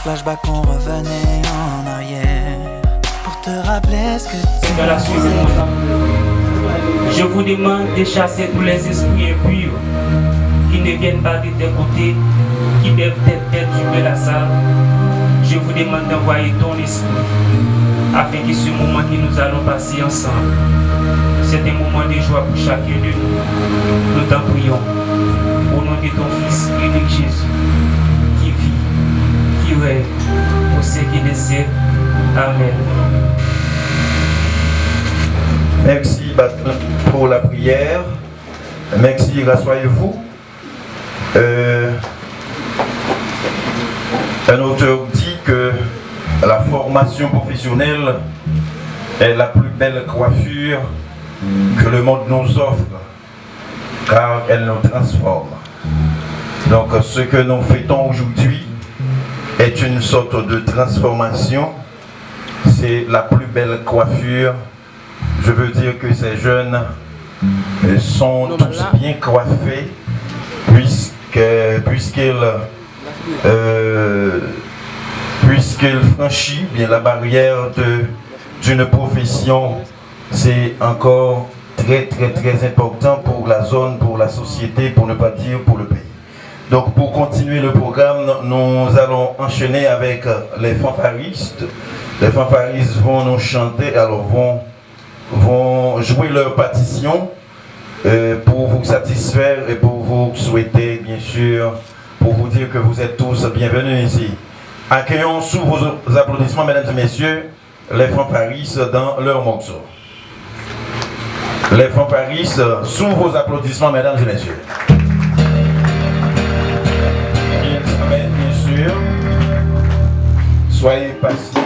flashback, on revenait en arrière pour te rappeler ce que tu dans la suite, je vous demande de chasser tous les esprits impurs qui ne viennent pas de tes côtés, qui peuvent perturber la salle. Je vous demande d'envoyer ton esprit afin que ce moment que nous allons passer ensemble, c'est un moment de joie pour chacun de nous. Nous t'en prions au nom de ton Fils unique Jésus, qui vit, qui règne au siècle des siècles. Amen. Merci pour la prière. Merci, rassoyez-vous. Un auteur dit que la formation professionnelle est la plus belle coiffure que le monde nous offre, car elle nous transforme. Donc ce que nous fêtons aujourd'hui est une sorte de transformation. C'est la plus belle coiffure. Je veux dire que ces jeunes sont tous bien coiffés puisqu'ils franchissent bien la barrière d'une profession. C'est encore très important pour la zone, pour la société, pour ne pas dire pour le pays. Donc pour continuer le programme, nous allons enchaîner avec les fanfaristes. Les fanfaristes vont nous chanter, alors vont jouer leur partition pour vous satisfaire et pour vous souhaiter, bien sûr, pour vous dire que vous êtes tous bienvenus ici. Accueillons sous vos applaudissements, mesdames et messieurs, les fanfaristes dans leur morceau. Les fanfaristes sous vos applaudissements, mesdames et messieurs. Bien sûr, soyez patients.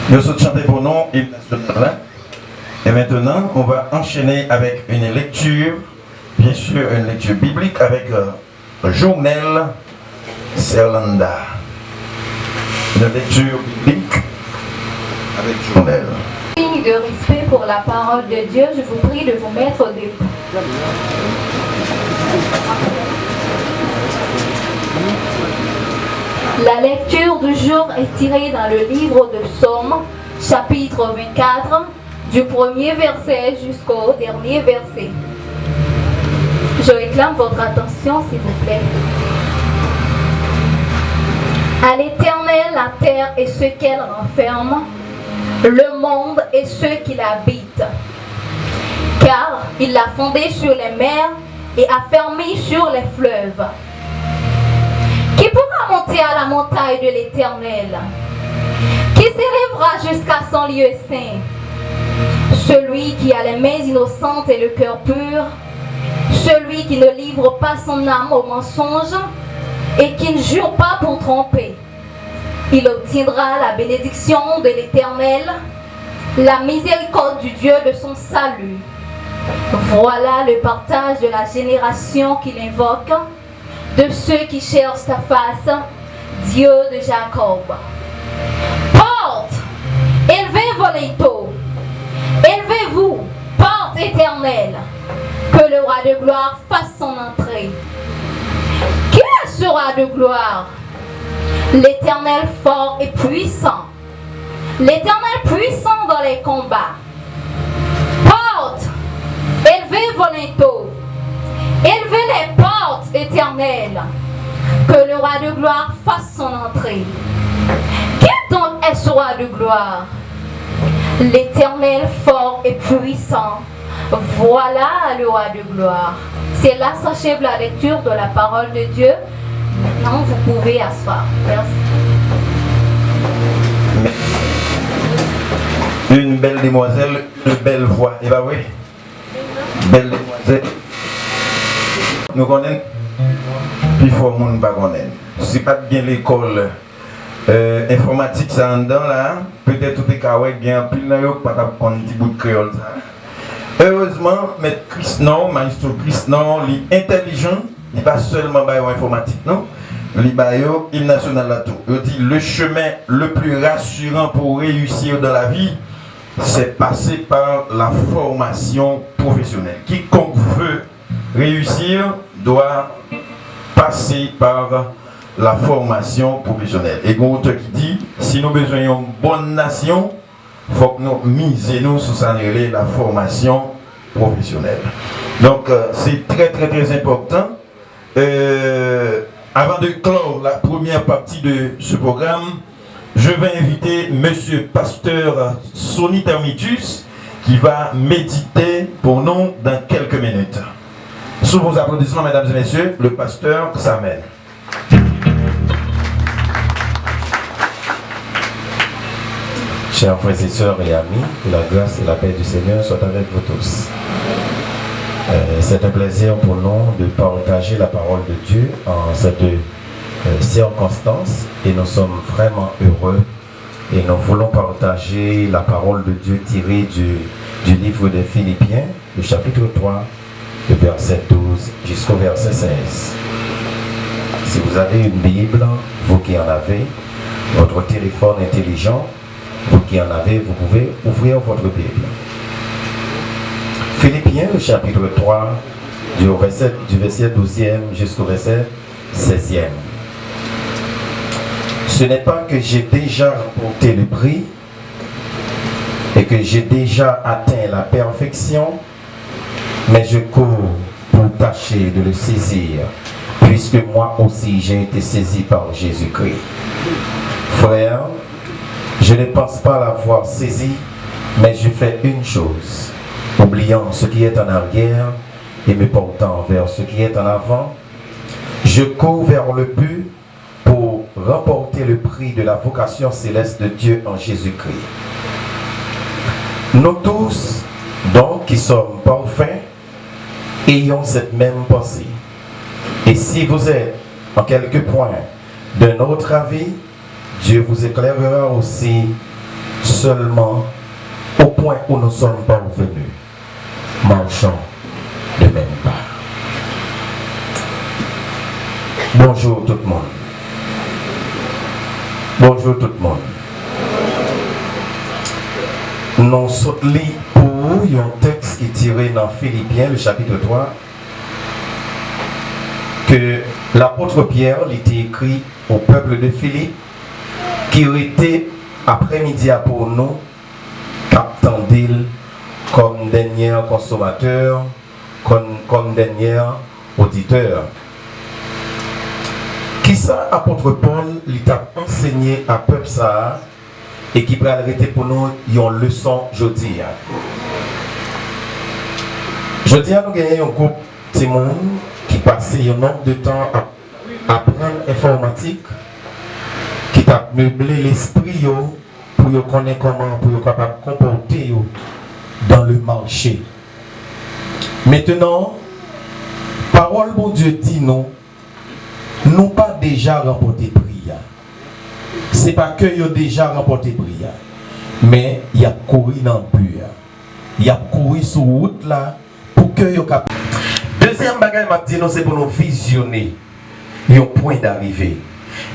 Nous sommes chantés pour nous et maintenant on va enchaîner avec une lecture, bien sûr une lecture biblique avec Journel Serlanda. Une lecture biblique avec journal. Signe de respect pour la parole de Dieu, je vous prie de vous mettre debout. La lecture du jour est tirée dans le livre de Psaumes, chapitre 24, du premier verset jusqu'au dernier verset. Je réclame votre attention, s'il vous plaît. À l'Éternel, la terre et ce qu'elle renferme, le monde et ceux qui l'habitent. Car il l'a fondé sur les mers et affermi sur les fleuves. Qui pourra monter à la montagne de l'Éternel? Qui s'élèvera jusqu'à son lieu saint? Celui qui a les mains innocentes et le cœur pur, celui qui ne livre pas son âme au mensonge et qui ne jure pas pour tromper. Il obtiendra la bénédiction de l'Éternel, la miséricorde du Dieu de son salut. Voilà le partage de la génération qu'il invoque, de ceux qui cherchent ta face, Dieu de Jacob. Porte, élevez vos linteaux, élevez-vous, porte éternelle, que le roi de gloire fasse son entrée. Qui est ce roi de gloire? L'Éternel fort et puissant, l'Éternel puissant dans les combats. Porte, élevez vos linteaux, élevez les portes éternelles, que le roi de gloire fasse son entrée. Qui donc est ce roi de gloire? L'Éternel fort et puissant, voilà le roi de gloire. C'est là s'achève la lecture de la parole de Dieu. Maintenant, vous pouvez asseoir. Merci. Une belle demoiselle, une belle voix. Et bah oui, belle demoiselle. Nous connaissons, puis il faut que nous ne connaissons pas. Si pas bien l'école informatique, ça en dedans là, peut-être tout est carré, bien pile là, pas de petit bout de créole. Heureusement, maître Christ, non, maestro Christ, non, il est intelligent, il n'est pas seulement en informatique, non. Il national là tout. Il dit le chemin le plus rassurant pour réussir dans la vie, c'est passer par la formation professionnelle. Quiconque veut réussir doit passer par la formation professionnelle. Et Gautre qui dit, si nous besoin d'une bonne nation, il faut que nous misions sur ça, la formation professionnelle. Donc c'est très très très important. Avant de clore la première partie de ce programme, je vais inviter Monsieur Pasteur Sonny Termitus qui va méditer pour nous dans quelques minutes. Sous vos applaudissements, mesdames et messieurs, le pasteur s'amène. Chers frères et sœurs et amis, que la grâce et la paix du Seigneur soient avec vous tous. C'est un plaisir pour nous de partager la parole de Dieu en cette circonstance et nous sommes vraiment heureux et nous voulons partager la parole de Dieu tirée du livre des Philippiens, le chapitre 3, le verset 12 jusqu'au verset 16. Si vous avez une Bible, vous qui en avez, votre téléphone intelligent, vous qui en avez, vous pouvez ouvrir votre Bible. Philippiens, le chapitre 3, du verset 12e jusqu'au verset 16e. Ce n'est pas que j'ai déjà remporté le prix et que j'ai déjà atteint la perfection, mais je cours pour tâcher de le saisir, puisque moi aussi j'ai été saisi par Jésus-Christ. Frère, je ne pense pas l'avoir saisi, mais je fais une chose, oubliant ce qui est en arrière et me portant vers ce qui est en avant, je cours vers le but pour remporter le prix de la vocation céleste de Dieu en Jésus-Christ. Nous tous, donc, qui sommes parfaits, ayons cette même pensée. Et si vous êtes en quelque point d'un autre avis, Dieu vous éclairera aussi seulement au point où nous sommes parvenus. Marchons de même pas. Bonjour tout le monde. Bonjour tout le monde. Nous sommes pour un texte qui est tiré dans Philippiens, le chapitre 3, que l'apôtre Pierre l'était écrit au peuple de Philippe, qui était après-midi pour nous, qu'attendait comme dernier consommateur, comme dernier auditeur. Qui ça, apôtre Paul, il t'a enseigné à peuple ça et qui peut arrêter pour nous une leçon jeudi. Jeudi, nous gagnons un groupe de monde qui passe un nombre de temps à apprendre l'informatique, qui t'a meublé l'esprit pour connaître comment, pour capable de comporter dans le marché. Maintenant, parole bon Dieu dit nous pas déjà remporté prix. C'est pas que yo déjà remporté prix, mais il y a couru dans le pur. Il y a couru sur route là pour que yo capable. Deuxième bagage m'a dit nous c'est pour nous visionner un point d'arrivée.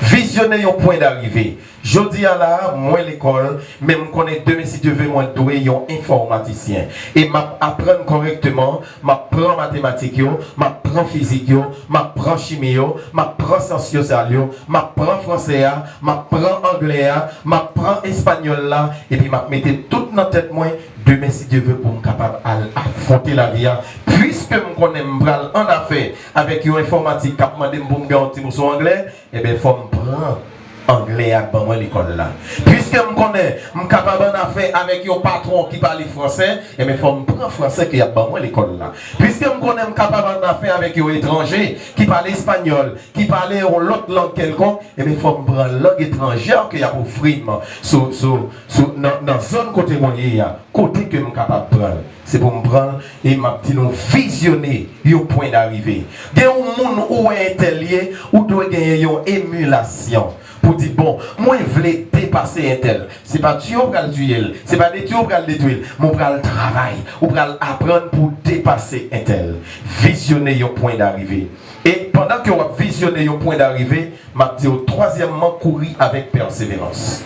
Visionner un point d'arrivée. Je dis à la, moi l'école, même qu'on est demain si Dieu veut, moi doué un informaticien. Et m'apprendre correctement, m'apprendre mathématiques, m'apprendre physique, m'apprendre chimie, m'apprendre sciences sociales, m'apprendre français, m'apprendre anglais, m'apprendre espagnol là, et puis m'mettre tout dans la tête moi, demain si Dieu veut pour me capable d'affronter la vie. Puisque je connais en affaire avec une informatique qui a demandé pour me garantir mon anglais, et bien il faut me prendre anglais à l'école là. Puisque je connais, je suis capable d'en faire avec un patron qui parle français, et bien il faut me prendre français qui a l'école là. Puisque je connais, je suis capable d'en faire avec un étranger qui parle espagnol, qui parle l'autre langue quelconque, et bien il faut me prendre la langue étrangère qui a offert dans la zone côté moyen, côté que je suis capable de prendre. C'est pour me prendre et m'a dit nous visionner un point d'arrivée. Il y a un monde où est lié, où doit gagner une émulation. Pour dire, bon, moi je voulais dépasser un tel. Ce n'est pas Dieu qui va le tuer, ce n'est pas Dieu qui va le détruire. Moi je vais le travail, je vais apprendre pour dépasser un tel. Visionner un point d'arrivée. Et pendant que vous visionnez un point d'arrivée, je dis troisièmement, courir avec persévérance.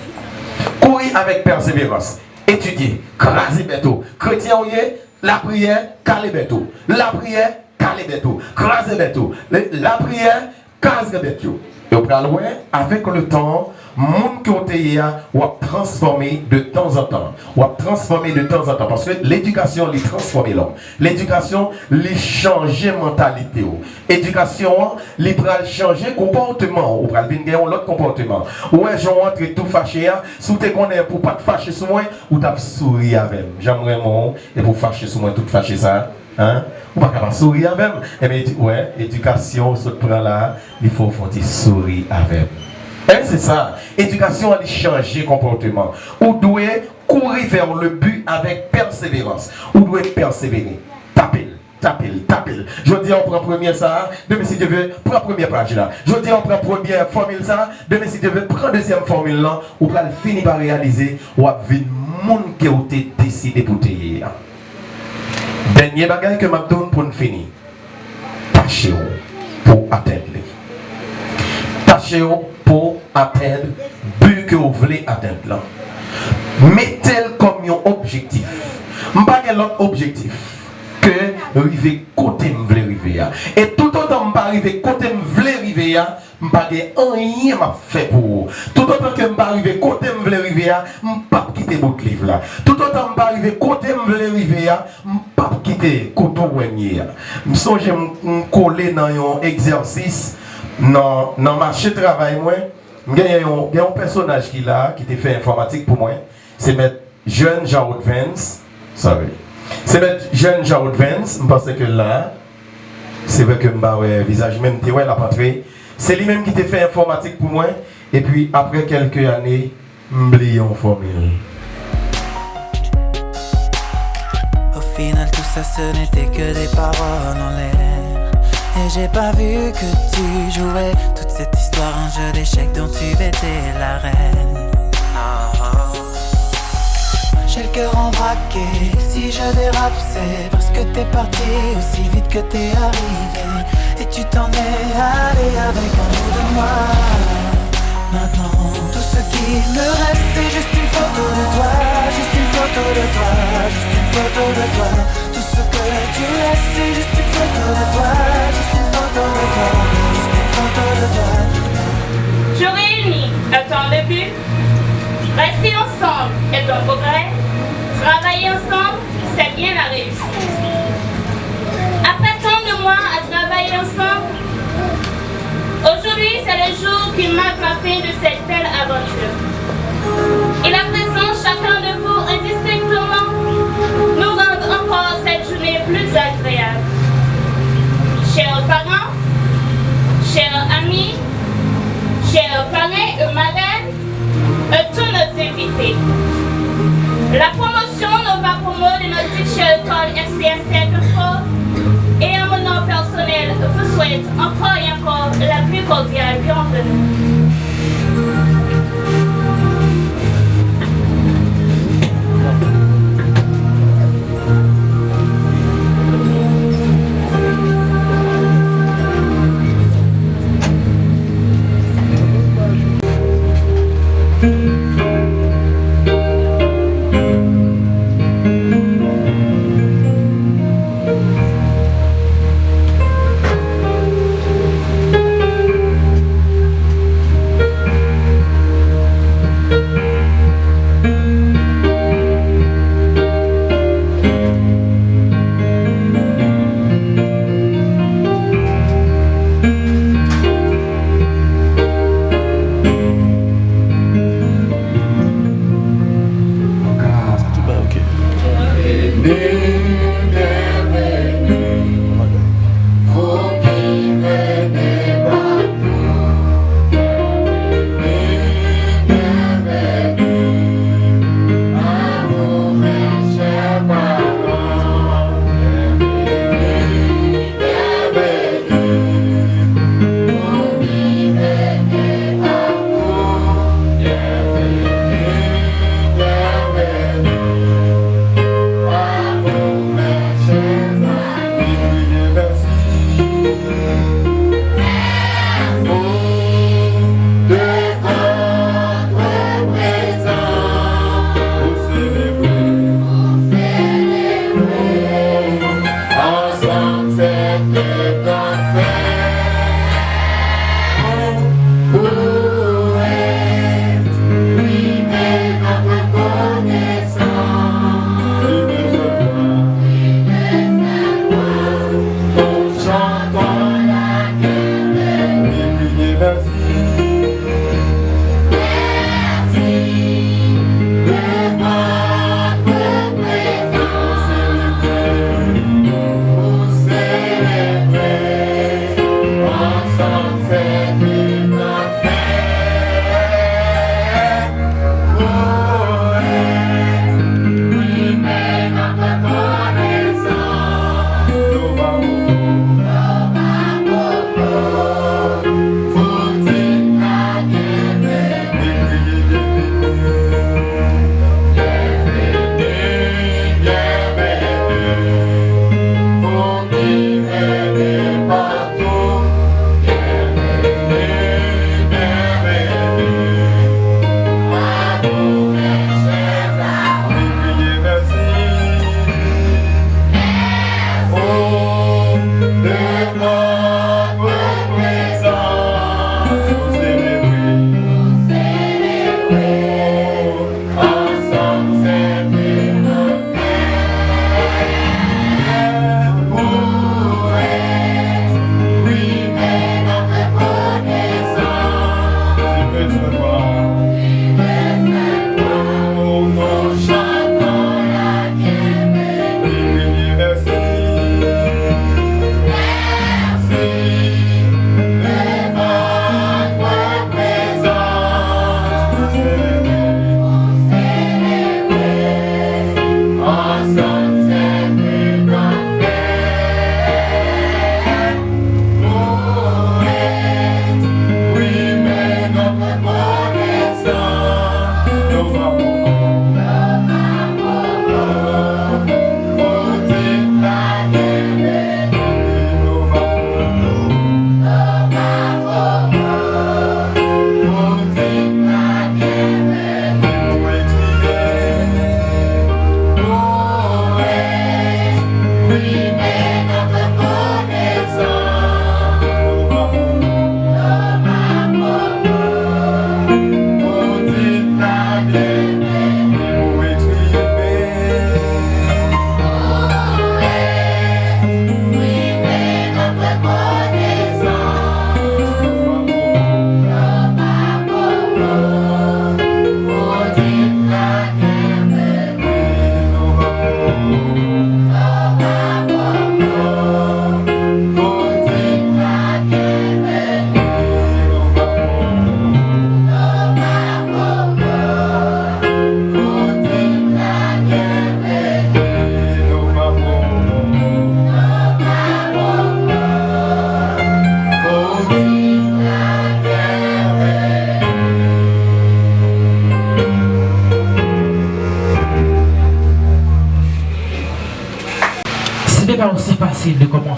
Courir avec persévérance. Étudier, craser bientôt. Chrétien, la prière, caler bientôt. La prière, caler bientôt. Craser bientôt. La prière, caser bientôt. Et avec le temps, monde qui ont été transformé de temps en temps. Transformé de temps en temps. Parce que l'éducation, les transforme l'homme. L'éducation, les changer mentalité. L'éducation, les changer comportement. Ou pral venir l'autre comportement. Ouais, j'en rentre tout fâché. Si tu connais pour pas te fâcher sur moi, ou t'as souri avec. J'aimerais mon et pour fâcher sur moi, tout fâcher ça. Hein? Ou pas capable de sourire avec. Et bien, ouais, éducation, ce prend là, il faut sourire avec. Et c'est ça. Éducation, elle change le comportement. Ou doit courir vers le but avec persévérance. Ou doit persévérer. Taper. Je dis on prend première ça, demain si Dieu veut, prends la première page là. Je dis on prend première formule ça, demain si Dieu veut, prends deuxième formule là, ou pour finir par réaliser, ou à venir monde qui a été décidé pour te dire. Dernier bagage que je donne pour nous finir. Tâchez-vous pour atteindre. Tâchez-vous pour atteindre le but que vous voulez atteindre là. Mettez-le comme un objectif. Je n'ai pas l'autre objectif que arriver côté me voulez arriver. Et tout autant je arriver côté me voulez arriver, je n'ai pas rien à faire pour vous. Tout autant que je arriver côté me voulez arriver, je ne pas quitter votre livre là. Tout autant je arriver côté me voulez arriver, je ne pas quitter côté ouenier. Je songe me coller dans un exercice dans marché de travail moi. Il y a un personnage qui là qui te fait informatique pour moi. C'est mettre jeune Jean Vance. Sorry. C'est mettre jeune Jean Vance. Je pense que là, c'est vrai que je visage même la rentrée. C'est lui-même qui t'a fait informatique pour moi. Et puis après quelques années, m'oublié en formule. Au final, tout ça, ce n'était que des paroles en l'air. Et j'ai pas vu que tu jouais toute cette histoire, un jeu d'échecs dont tu étais la reine. J'ai le cœur en braqué, si je dérape c'est parce que t'es parti aussi vite que t'es arrivé. Et tu t'en es allé avec un bout de moi. Maintenant tout ce qui me reste c'est juste une photo de toi, juste une photo de toi, juste une photo de toi. Tout ce que tu laisses c'est juste une photo de toi, juste une photo de toi, juste une photo de toi. Je réunis est un début, rester ensemble est un progrès, travailler ensemble c'est bien la réussite. Après tant de mois à travailler ensemble, aujourd'hui c'est le jour qui marque la fin de cette belle aventure. Et à présent, chacun de vous indistinctement nous rend encore cette journée plus agréable. Chers parents, chers amis, chers parrains et marraines, et tous nos invités. La promotion Nova Promo de notre chère école FCS Saint-Enfant et en mon nom personnel vous souhaite encore et encore la plus cordiale bienvenue.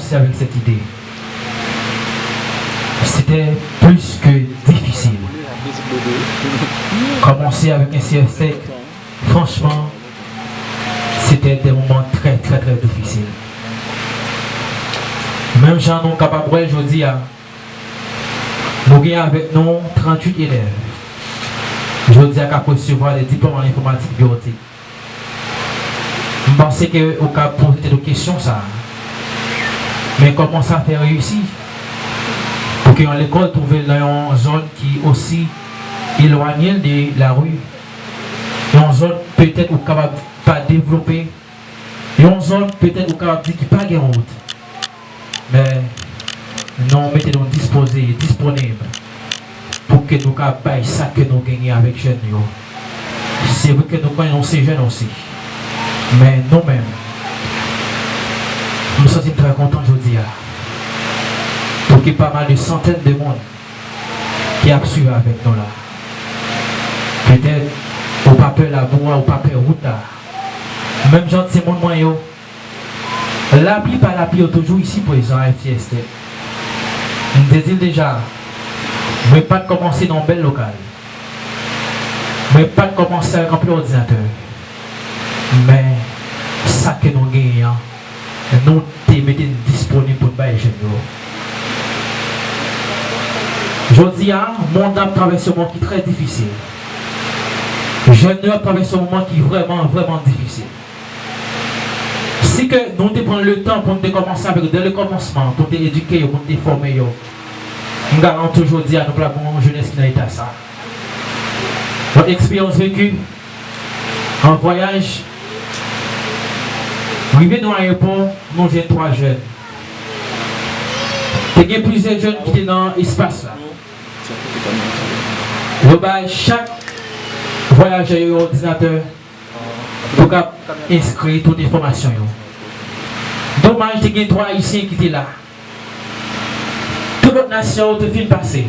commencer avec cette idée. C'était plus que difficile. Commencer avec un CFTech, franchement, c'était des moments très difficiles. Même gens non capables aujourd'hui, nous avons avec nous 38 élèves. Je dis à recevoir des diplômes en informatique biotique. Je pensais qu'au cas poser des questions, ça. Mais comment ça fait réussir? Pour que l'école trouve dans une zone qui est aussi éloignée de la rue. Une zone peut-être où capable de pas développer. Une zone peut-être où capable de dire qu'il n'y a pas de route. Mais nous mettons disposés, disponibles pour que nous puissions ça que nous gagnons avec les jeunes. C'est vrai que nous connaissons ces jeunes aussi. Mais nous-mêmes, nous sommes très contents aujourd'hui. Pour qu'il y ait pas mal de centaines de monde qui a suivi avec nous là. Peut-être au papier la bois, au papier route là. Même gens de ces mondes moyens. L'appli par l'appli est toujours ici pour les gens à FCST. Je dis déjà, je ne vais pas commencer dans un bel local. Je ne vais pas commencer avec un peu d'ordinateur. Mais ça que nous gagnons, nous te mettons disponible pour les jeunes. Je dis, le monde a traversé un moment qui est très difficile. Les jeunes ont traversé un moment qui est vraiment difficile. Si que nous prenons le temps pour nous commencer avec dès le commencement, pour nous éduquer, pour nous former, nous garantissons aujourd'hui à nous la bonne jeunesse qui n'a été à ça. Notre expérience vécue en voyage, arrivé dans l'aéroport, nous avons 3 jeunes. Il y a plusieurs jeunes qui étaient dans l'espace là. Chaque voyageur et ordinateur pour inscrire toutes les informations. Dommage, il y a 3 Haïtiens qui étaient là. Toute notre nation te film passé.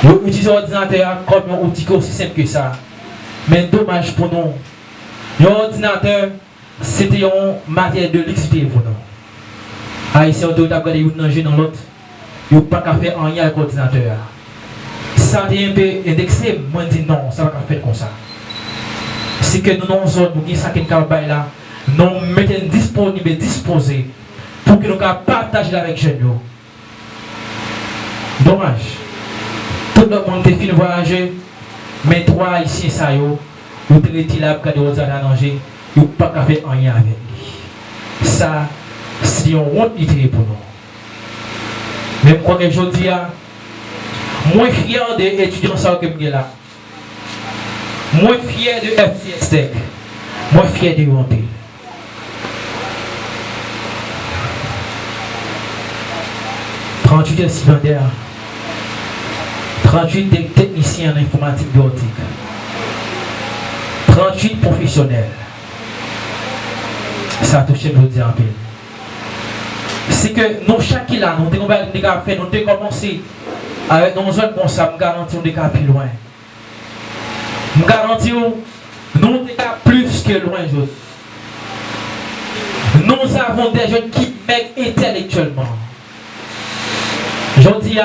Nous utilisons l'ordinateur comme un outil aussi simple que ça. Mais dommage pour nous. L'ordinateur, c'était un matériel de luxe pour nous. Haïtiens, on doit regarder une jeu dans l'autre. Ils n'ont pas qu'à faire rien avec l'ordinateur. Ça a été un peu indexé. Moi, je dis non, ça va pas faire comme ça. C'est que nous avons une zone, nous avons ça qui est là. Nous mettons disponible, disposés pour que nous puissions partager avec les jeunes. Dommage. Tout le monde est fini de voyager, mais 3 Haïtiens, ça y est, ils ont été là pour regarder aux arrangés, ils n'ont pas qu'à faire rien avec lui. Ça, c'est une honte pour nous. Mais je crois que je dis, moins fier des étudiants que je suis là. Moins fier de FCSTech. Moins fier de UNT. « 38 secondaires, 38 techniciens en informatique biotique, 38 professionnels. Ça a touché le dire en peu. C'est que nous, chaque là, nous avons fait, nous avons commencé avec nos zones comme ça, nous garantissons des cas plus loin. Nous garantissons, nous sommes plus que loin. Nous avons des jeunes qui m'aident intellectuellement. Je dis,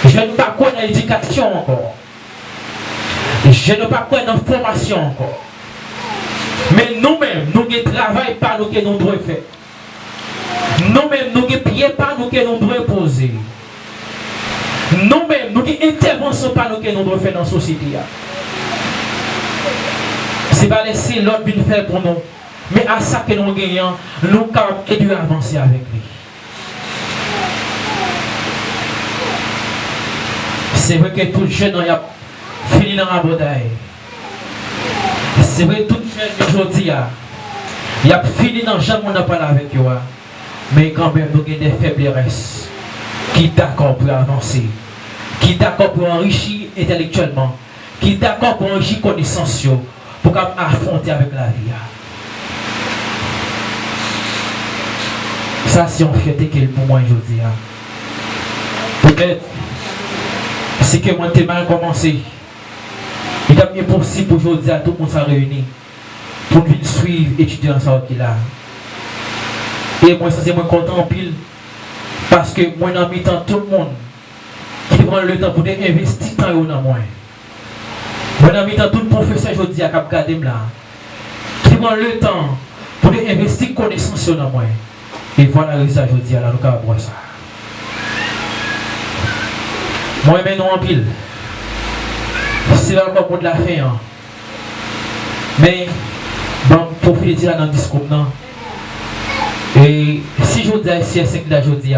je ne pas connaître l'éducation encore. Je ne pas connaître la formation encore. Mais nous-mêmes, nous ne travaillons pas nous que nous devons faire. Nous-mêmes, nous ne prions pas nous que nous devons poser. Nous-mêmes, nous n'intervenons pas nous que nous devons faire dans la société. Ce n'est pas laisser l'autre venir faire pour nous. Mais à ça que nous gagnons, nous devons avancer avec lui. C'est vrai que tout jeune a fini dans la bataille. C'est vrai que tout jeune aujourd'hui il a fini dans le jamais on a parlé avec eux. Mais quand même nous avons des faiblesses qui sont d'accord pour avancer, qui sont d'accord pour enrichir intellectuellement, qui sont d'accord pour enrichir connaissances pour affronter avec la vie. Ça c'est une fierté qui est pour moi aujourd'hui. Peut-être c'est que moi, j'ai mal commencé. Il est bien possible aujourd'hui à tout le monde se réunir pour venir suivre, étudier dans ce qu'il a. Et moi, ça c'est moins content en pile. Parce que moi, dans mes temps, tout le monde qui prend le temps pour investir dans moi. Moi, dans mes temps, tout le professeur, je dis à Cap Gadem là, qui prend le temps pour investir connaissance dans moi. Et voilà le résultat, je dis à la nous avons ça. Moi, maintenant en pile. C'est encore pour de la fin. Hein. Mais, bon, pour finir dire dans le discours, non. Et si je dis à CSC là, je dis,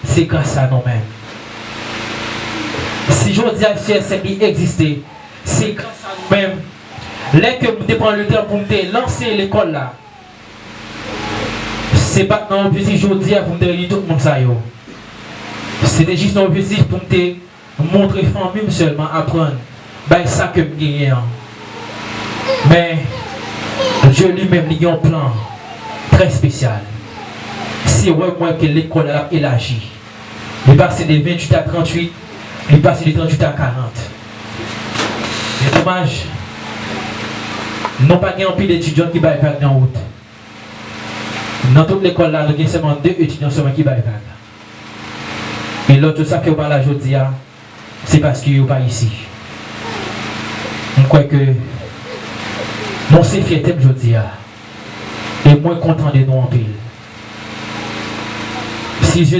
c'est grâce à nous-mêmes. Si je dis à CSC qui existe, c'est grâce à nous-mêmes. Dès que nous prenons le temps pour me lancer l'école là, c'est pas un objectif, je dis à vous me dire tout le monde ça. C'était juste un objectif pour me montrer famille seulement, apprendre. Ben ça que je gagne. Mais je lui-même il y a un plan très spécial. C'est vrai moi que l'école a élargi. Il est passé de 28 à 38, il est passé de 38 à 40. C'est dommage. Non pas un pile d'étudiants qui baillent en route. Dans toute l'école là, nous avons seulement 2 étudiants seulement qui baillent. Et l'autre ça que vous parlez aujourd'hui, c'est parce qu'ils ne sont pas ici. Je crois que non c'est fierté aujourd'hui. Et moins content de nous en pile. Si de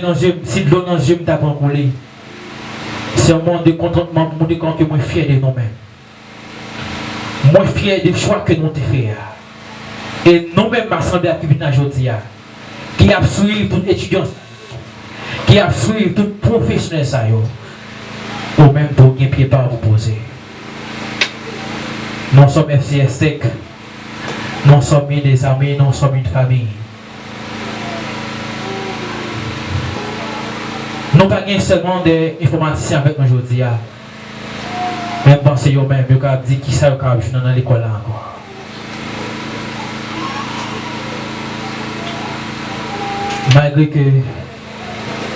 l'eau dans les yeux me tape en coulé, c'est un monde de contentement pour nous dire que moi fier de nous-mêmes. Moi fier des choix que nous avons fait. Et nous-mêmes m'assemblés à Kibina aujourd'hui, qui a suivi tout étudiant, qui a suivi tout professionnel, ça y ou même pour un pied par vous poser. Nous sommes FCS Tech, nous sommes des amis, nous sommes une famille. Nous n'avons pas seulement des informaticiens avec nous aujourd'hui. Même pensez eux-mêmes, ils ont dit qui ça dans l'école là encore. Malgré que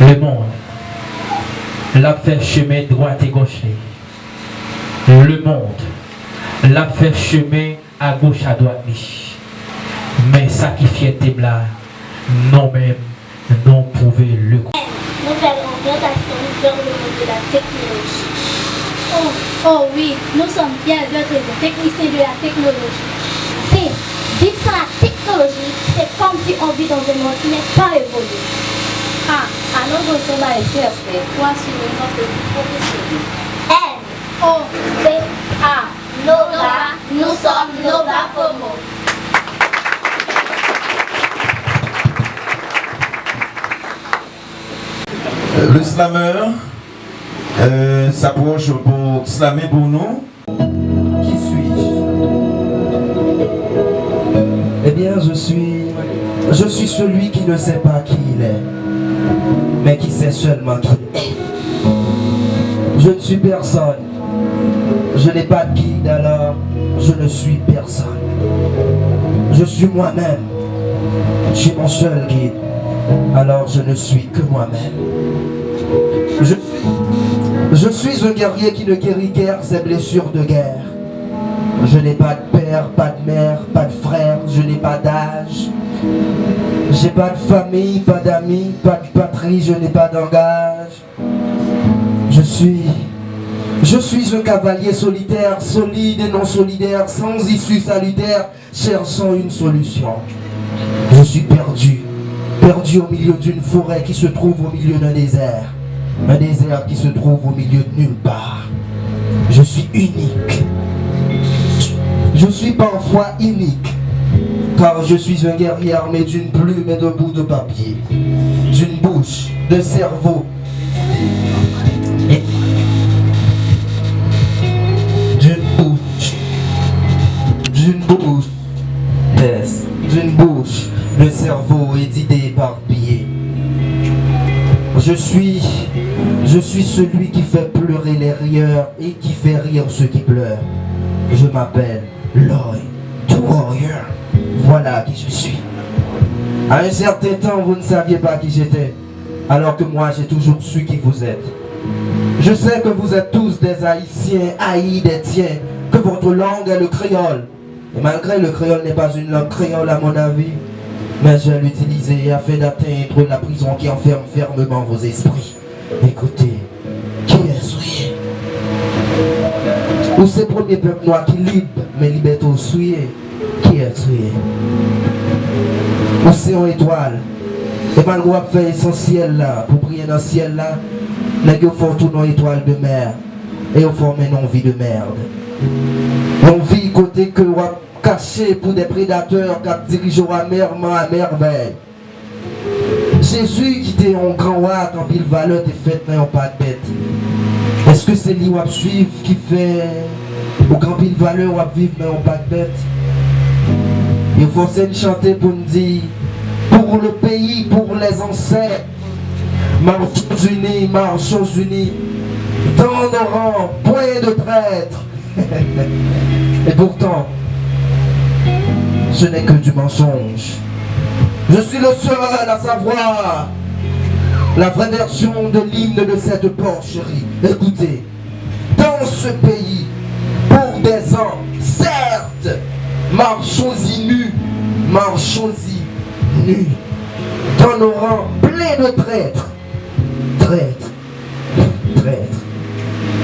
le monde l'a fait chemin droite et gauche. Le monde l'a fait chemin à gauche à droite. Mais ça qui fait là, nous-mêmes, nous pouvons le comprendre. Nous verrons bien d'action dans le monde de la technologie. Oh oui, nous sommes bien d'autres techniciens de la technologie. Et vivre sans la technologie, c'est comme si on vit dans un monde qui n'est pas évolué. Alors nous sommes à FCST pour assurer notre professionnel. N-O-V-A, Nova, nous sommes Nova Promo. Le slammer s'approche pour slammer pour nous. Qui suis-je? Eh bien, je suis celui qui ne sait pas qui il est, mais qui sait seulement qui il est. Je ne suis personne. Je n'ai pas de guide, alors je ne suis personne. Je suis moi-même. Je suis mon seul guide, alors je ne suis que moi-même. Je suis un guerrier qui ne guérit guère ses blessures de guerre. Je n'ai pas de père, pas de mère, pas de frère, je n'ai pas d'âge. J'ai pas de famille, pas d'amis, pas de patrie, je n'ai pas d'engage. Je suis un cavalier solitaire, solide et non solidaire, sans issue salutaire, cherchant une solution. Je suis perdu au milieu d'une forêt qui se trouve au milieu d'un désert. Un désert qui se trouve au milieu de nulle part. Je suis unique. Je suis parfois unique, car je suis un guerrier armé d'une plume et d'un bout de papier, d'une bouche, d'un cerveau, d'une bouche, d'un cerveau et d'idées éparpillées. Je suis celui qui fait pleurer les rieurs et qui fait rire ceux qui pleurent. Je m'appelle Lloyd the Warrior. Voilà qui je suis. À un certain temps, vous ne saviez pas qui j'étais, alors que moi j'ai toujours su qui vous êtes. Je sais que vous êtes tous des Haïtiens, haïs des tiens, que votre langue est le créole. Et malgré le créole n'est pas une langue créole à mon avis, mais je vais l'utiliser afin d'atteindre la prison qui enferme fermement vos esprits. Écoutez, qui est-ce? Ou c'est le premier peuple noir qui libre, mais liberté au souillé? Qui est-ce? Ou c'est une étoile? Et malgré qu'on fait essentiel là, pour prier dans le ciel là, les gars font tout nos étoiles de mer. Et on forme une vie de merde. On vit côté que on a caché pour des prédateurs qui dirigent amèrement à merveille. Jésus qui était un grand roi quand il valeur est fait mais on pas de bête. Est-ce que c'est lui qui va suivre qui fait au grand pile valeur ou vivre mais on pas de bête? Il faut de chanter pour nous dire pour le pays, pour les ancêtres, marchons unis, dans nos rangs, point de traître. Et pourtant, ce n'est que du mensonge. Je suis le seul à savoir la vraie version de l'hymne de cette porcherie. Écoutez, dans ce pays, pour des ans, certes, marchons-y nus, marchons-y nus, dans nos rangs pleins de traîtres. Traîtres.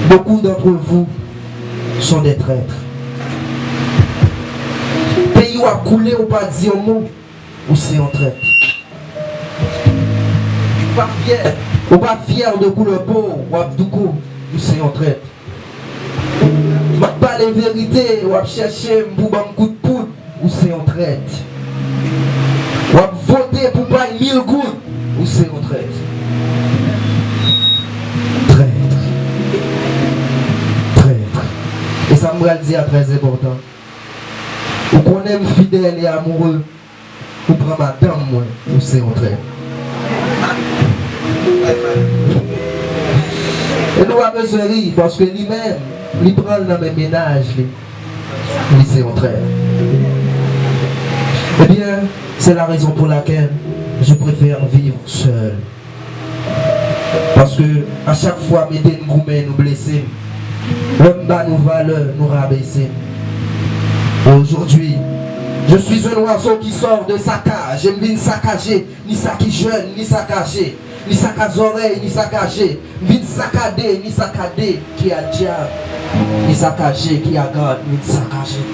Beaucoup d'entre vous sont des traîtres. Pays où a coulé ou pas dit un mot, ou c'est en traître. Ou pas fier de couleur beau, ou abdoukou, ou c'est en traître. Ma pas les vérités, ou à chercher pour un coup de poudre, ou c'est en traître. Ou à voter pour pas 1000 gouttes, ou c'est en traître. Et ça me dit très important. Ou qu'on aime fidèle et amoureux, ou prend madame, moi, ou c'est en traître. Et nous avons besoin de rire parce que lui-même, il prend dans mes ménages, lui c'est en traître. Eh bien, c'est la raison pour laquelle je préfère vivre seul. Parce que à chaque fois, mes déngoumets nous blessés, l'homme bas nous valeurs, nous rabaisser. Aujourd'hui, je suis un oiseau qui sort de sa cage. Je ne viens saccager, ni ça qui jeune, ni saccager, ni sac à oreilles, ni saccager. Je viens saccader, ni saccader qui a diable, ni saccager qui a garde, ni saccager.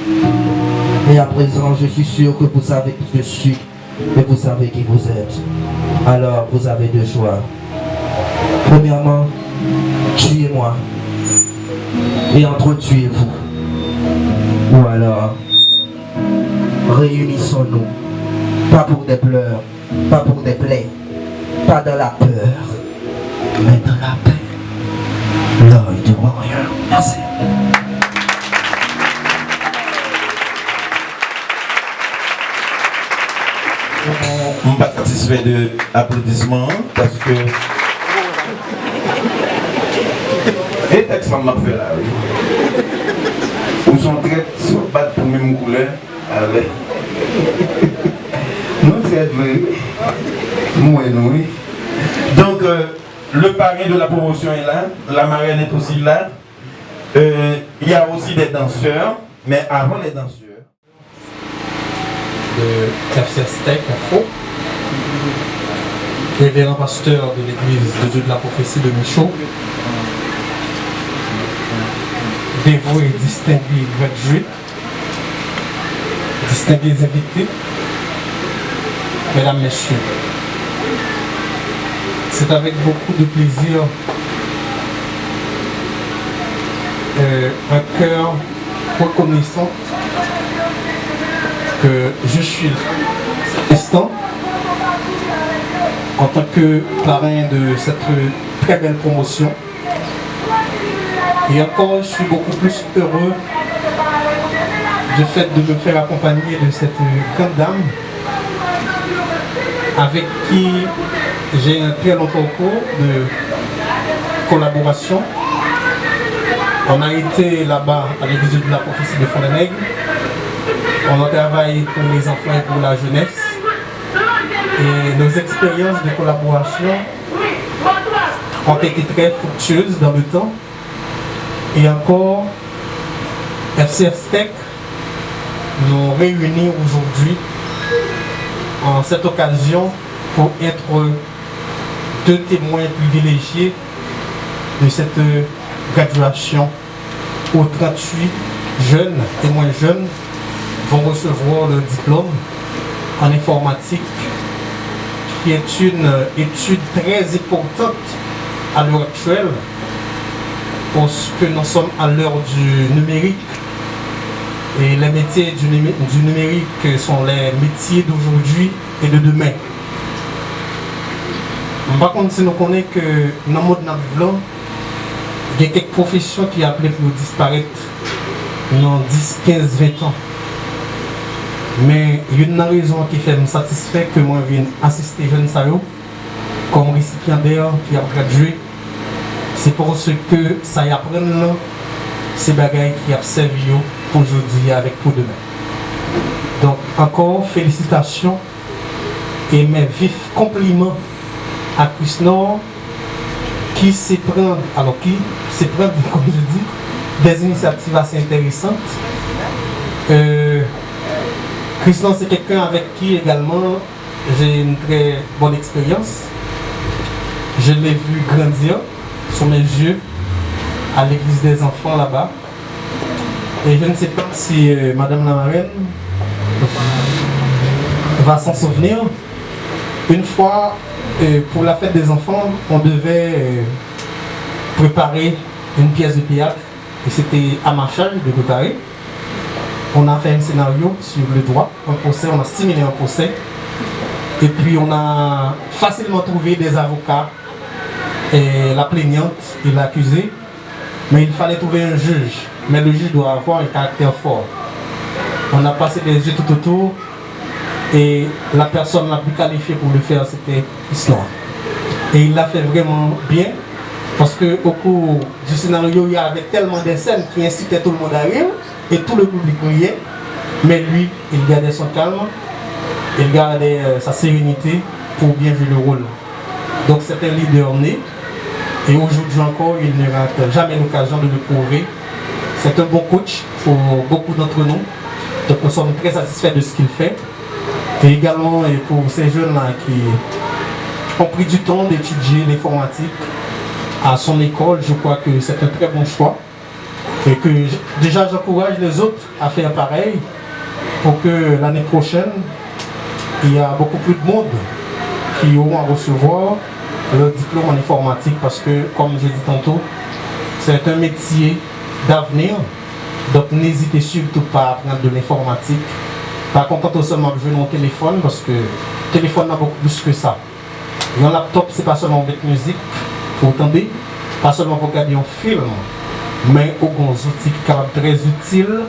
Et à présent, je suis sûr que vous savez qui je suis et vous savez qui vous êtes. Alors, vous avez deux choix. Premièrement, tuez-moi et entretuez-vous. Ou alors, réunissons-nous, pas pour des pleurs, pas pour des plaies, pas dans la peur, mais dans la paix. L'œil du warrior. Merci. On n'est pas satisfait de l'applaudissement parce que. Et texte femme m'a fait là, oui. Nous sommes très sur battre pour même couleur. Allez. Nous très vrai. Nous et nous, oui. Donc, le parrain de la promotion est là. La marraine est aussi là. Il y a aussi des danseurs. Mais avant les danseurs. De FCSTEC Info, révérend pasteur de l'église de Dieu de la prophétie de Michaud, dévoué et distingué gradué, distingués invités, mesdames, messieurs, c'est avec beaucoup de plaisir, un cœur reconnaissant que je suis cet instant en tant que parrain de cette très belle promotion. Et encore, je suis beaucoup plus heureux du fait de me faire accompagner de cette grande dame avec qui j'ai un très long concours de collaboration. On a été là-bas à l'église de la prophétie de Fond-des-Nègres. On a travaillé pour les enfants et pour la jeunesse. Et nos expériences de collaboration ont été très fructueuses dans le temps. Et encore, FCSTEC nous réunit aujourd'hui en cette occasion pour être deux témoins privilégiés de cette graduation où 38 jeunes et moins jeunes vont recevoir le diplôme en informatique, qui est une étude très importante à l'heure actuelle, parce que nous sommes à l'heure du numérique et les métiers du numérique sont les métiers d'aujourd'hui et de demain. Par contre, si nous connaissons que dans le monde blanc, il y a quelques professions qui appellent pour disparaître dans 10, 15, 20 ans. Mais il y a une raison qui fait me satisfait que moi je viens assister jeunes Sayo comme récipiendaire qui a gradué. C'est parce que ça y apprend ces bagailles qui a servi aujourd'hui avec pour demain. Donc encore félicitations et mes vifs compliments à Chris Nord qui s'est prendre, comme je dis, des initiatives assez intéressantes. Chris Nord, c'est quelqu'un avec qui également j'ai une très bonne expérience. Je l'ai vu grandir sous mes yeux à l'église des enfants là-bas. Et je ne sais pas si Madame la marraine va s'en souvenir. Une fois, pour la fête des enfants, on devait préparer une pièce de théâtre. Et c'était à ma charge de préparer. On a fait un scénario sur le droit, un procès, on a simulé un procès. Et puis on a facilement trouvé des avocats, et la plaignante et l'accusé. Mais il fallait trouver un juge. Mais le juge doit avoir un caractère fort. On a passé des yeux tout autour. Et la personne la plus qualifiée pour le faire, c'était Islam. Et il l'a fait vraiment bien. Parce qu'au cours du scénario, il y avait tellement de scènes qui incitaient tout le monde à rire. Et tout le public riait. Mais lui, il gardait son calme. Il gardait sa sérénité pour bien jouer le rôle. Donc c'est un leader né. Et aujourd'hui encore, il ne rate jamais l'occasion de le prouver. C'est un bon coach pour beaucoup d'entre nous. Donc nous sommes très satisfaits de ce qu'il fait. Et également pour ces jeunes-là qui ont pris du temps d'étudier l'informatique à son école, je crois que c'est un très bon choix. Et que déjà j'encourage les autres à faire pareil pour que l'année prochaine, il y a beaucoup plus de monde qui auront à recevoir le diplôme en informatique parce que, comme je dis tantôt, c'est un métier d'avenir. Donc n'hésitez surtout pas à apprendre de l'informatique. Par contre, quand on seulement besoin d'un téléphone, parce que le téléphone n'a beaucoup plus que ça. Un laptop, c'est pas seulement mettre musique, pour entendre, pas seulement pour regarder un film, mais au gros outils qui sont très utiles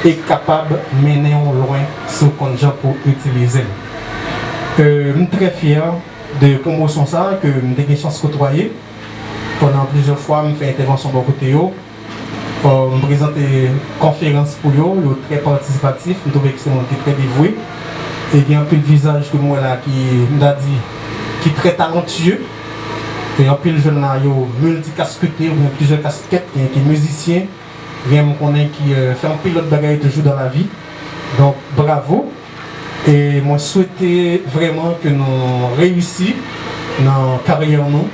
et capables de mener loin ce qu'on a pour utiliser. Je suis très fier de la promotion ça, que j'ai eu chance de côtoyer. Pendant plusieurs fois, je fais intervention de côté. Je présente des conférences pour eux, très participatif, je trouve que c'est très dévoué. Et il y a un peu de visage que moi là qui m'a dit qui est très talentueux. Et un peu de jeunes là, multicasquetés, plusieurs casquettes, qui est musicien, qui fait un peu d'autres bagages toujours dans la vie. Donc bravo. Et moi souhaitais vraiment que nous réussissions dans la carrière nous.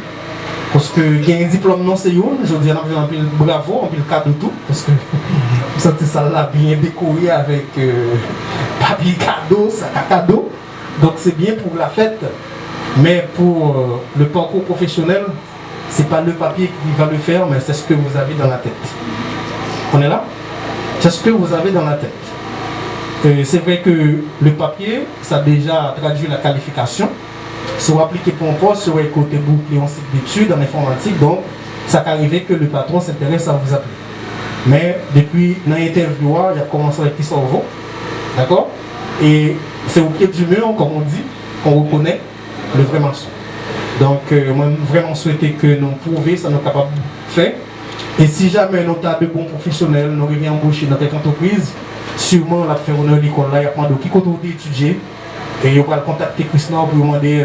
Parce que il y a un diplôme non c'est yo, je dis un peu bravo, un peu le cadeau tout, parce que vous sentez ça là bien décoré avec papier cadeau, sac à cadeau. Donc c'est bien pour la fête, mais pour le parcours professionnel, c'est pas le papier qui va le faire, mais c'est ce que vous avez dans la tête. On est là? C'est ce que vous avez dans la tête. C'est vrai que le papier, ça a déjà traduit la qualification. Soit appliqué pour un poste, soit côté bouclé en cycle d'études en informatique, donc ça peut arriver que le patron s'intéresse à vous appeler. Mais depuis l'interview, il a commencé avec qui cerveau, d'accord? Et c'est au pied du mur, comme on dit, qu'on reconnaît le vrai maçon. Donc, moi, vraiment souhaiter que nous prouvions ça nous capables de faire. Et si jamais nous avons de bons professionnels, nous revenons embaucher dans quelques entreprises, sûrement on va faire honneur à l'école là, il y a plein de qui comptent étudier. Et on va contacter Chris Nord pour demander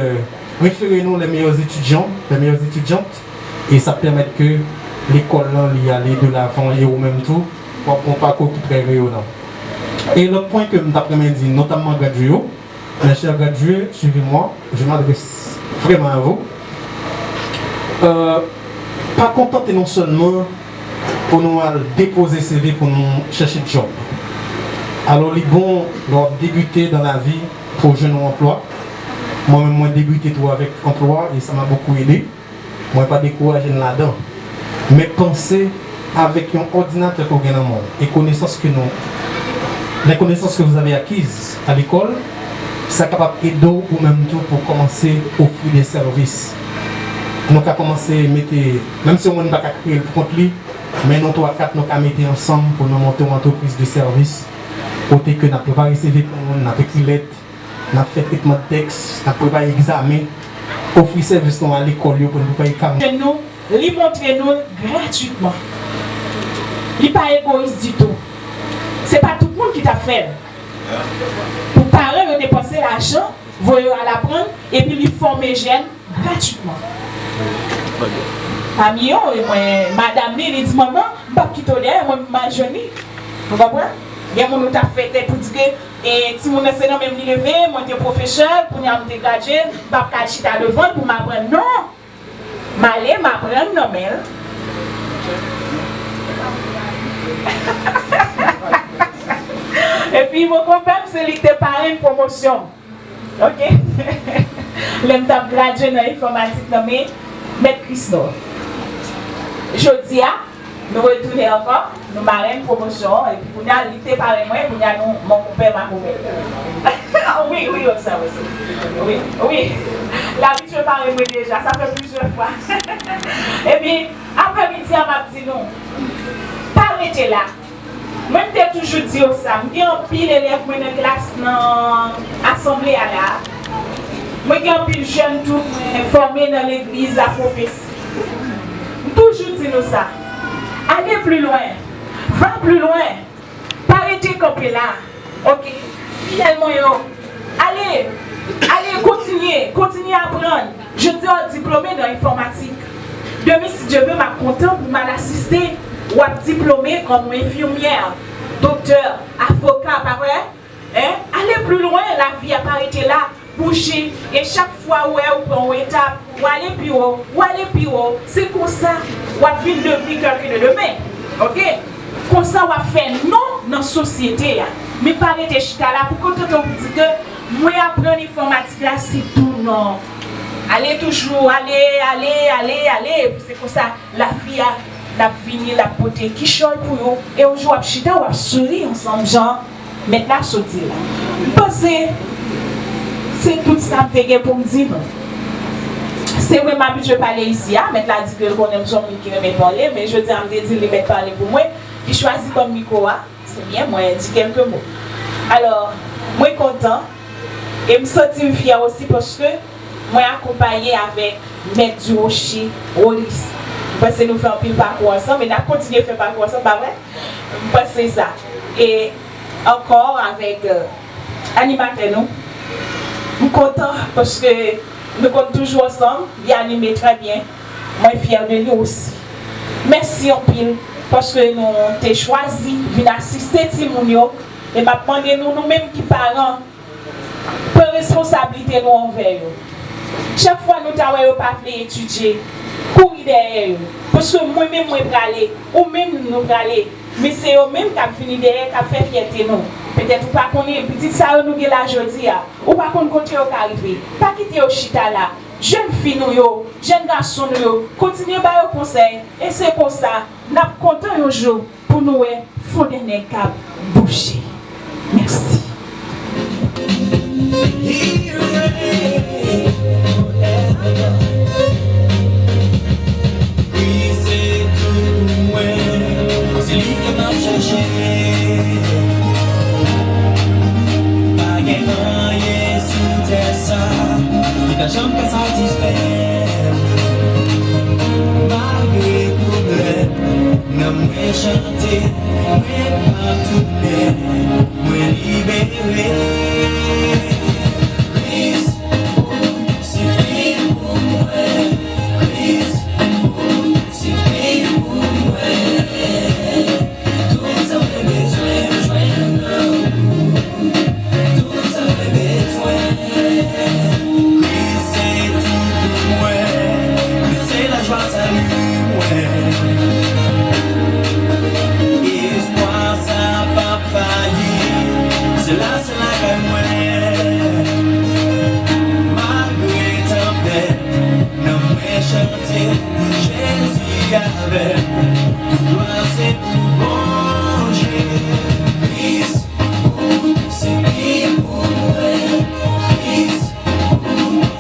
référez-nous les meilleurs étudiants, les meilleures étudiantes. Et ça permet que l'école y aller de l'avant et au même tout pour un parcours qui très réel. Et l'autre point que nous avons dit, notamment gradué, Mes chers gars de Dieu, suivez-moi, je m'adresse vraiment à vous. Pas contenter non seulement pour nous déposer CV pour nous chercher de job. Alors, il est bon de débuter dans la vie pour jeune emploi. Moi-même, moi débuté tout avec emploi et ça m'a beaucoup aidé. Moi, pas découragé là-dedans. Mais pensez avec un ordinateur qu'on gagne dans le monde et connaissances que nous, les connaissances que vous avez acquises à l'école, ça est capable d'aider ou même tout pour commencer à offrir des services. Nous avons commencé à mettre, même si on n'a pas créé le compte, mais nous 3-4 nous avons mis ensemble pour nous monter une entreprise de services. Côté que nous avons préparé CV pour nous, nous avons écrit lettre, nous avons fait traitement de texte, nous avons préparé examen, offrir service à l'école pour nous payer 40. Nous, lui montrer nous gratuitement. Il n'est pas égoïste du tout. Ce n'est pas tout le monde qui t'a fait. Pour parents, ils dépenser l'argent, vous allez l'apprendre et puis lui former les jeunes gratuitement. Parmi eux, madame, il dit maman, je ne vais pas quitter derrière, moi, je suis jeune. Vous comprenez? Il y a des gens qui ont fait pour dire que si mon enseignant même levé, moi je suis professeur, pour me graduer, je ne vais pas quitter devant pour m'apprendre. Non! Je vais m'apprendre, non, mais. Et puis, mon compère, c'est lui qui te parle une promotion. Ok? L'aime t'a gradué dans l'informatique, mais Maître Christo. Jeudi, nous retournons encore, nous marrons une promotion, et puis pour nous, il te parle moi, pour nous, mon compère m'a coupé. Oui, oui, ça aussi. Oui, oui. L'habitude parle moi déjà, ça fait plusieurs fois. Et puis, après-midi, on m'a dit non. Parlez là. Moi, je t'ai toujours dit ça. Je suis un pile d'élèves dans la classe, dans l'assemblée à la. Moi, je suis un pile jeune tout formé dans l'église, la prophétie. Toujours dit nous ça. Allez plus loin. Va plus loin. Pas arrêter comme là. Ok. Finalement, allez, continuez à apprendre. Je suis diplômé dans l'informatique. Demain, si Dieu veut, m'a content pour m'assister. Ou à diplômé comme infirmière, docteur, avocat, pas vrai? Allez plus loin, la vie a pas arrêté là, bouger. Et chaque fois où vous prenez une étape, ou aller plus haut, c'est comme ça, ou à vivre de vie quelqu'un de demain. Ok? Comme ça, on va faire non dans la société. Mais pas arrêter chita là, pour que vous dites que moi apprendre l'informatique là, c'est tout non. Allez toujours, allez. C'est comme ça, la vie a. La vie, la beauté qui change pour vous. Et aujourd'hui, on va sourire ensemble, genre, maintenant, sauter là. Je pense que c'est tout ça que je pour me dire. C'est vraiment habitué à parler ici, maintenant, dit que je aime son micro qui me parler, mais je dis à me dire, il me parler pour moi. Je choisis comme micro, c'est bien, moi, je dis quelques mots. Alors, moi, je suis content. Et je me sens fière aussi parce que moi, accompagné avec Maître du Rocher, Oris. Parce que nous faisons un pile parcours ensemble, mais nous continuons à faire parcours ensemble, pas vrai? Parce que c'est ça. Et encore avec animateur, nous. Je suis content parce que nous comptons toujours ensemble, il animé très bien. Moi, je suis fier de lui aussi. Merci en pile parce que nous avons choisi de assister Timounio et m'a demandé nous-mêmes qui parents, pour responsabilité nous envers eux. Chaque fois nous avons pas étudier. Courir derrière eux. Parce que moi-même, je vais aller, ou même nous aller. Mais c'est eux-mêmes qui ont fini derrière, qui ont fait fierté nous. Peut-être ou pas qu'on est petit ça nous là aujourd'hui, ou pas qu'on côté au arrivé. Pas quitter au chita là. Jeunes filles nous jeunes garçons nous continuez à faire conseil. Et c'est pour ça, nous sommes contents un jour pour nous fonder un cap boucher. Merci. C'est lui qui m'a cherché. Pas gagné sous tes ça, il t'a jamais satisfait. Malgré tout le, n'a moins chanté, mais pas tout le, moins libéré. Please, qui avec gloire c'est pour manger. Christ, c'est lui pour mourir. Christ,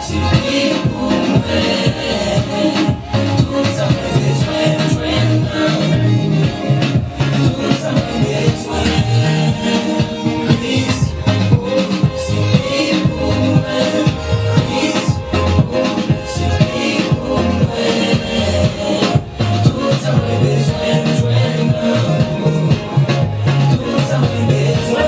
c'est lui pour mourir. Tout ça me besoin, tout ça me besoin. Christ, c'est lui pour mourir. Christ, c'est lui pour mourir. Tout ça me besoin, tout ça me besoin.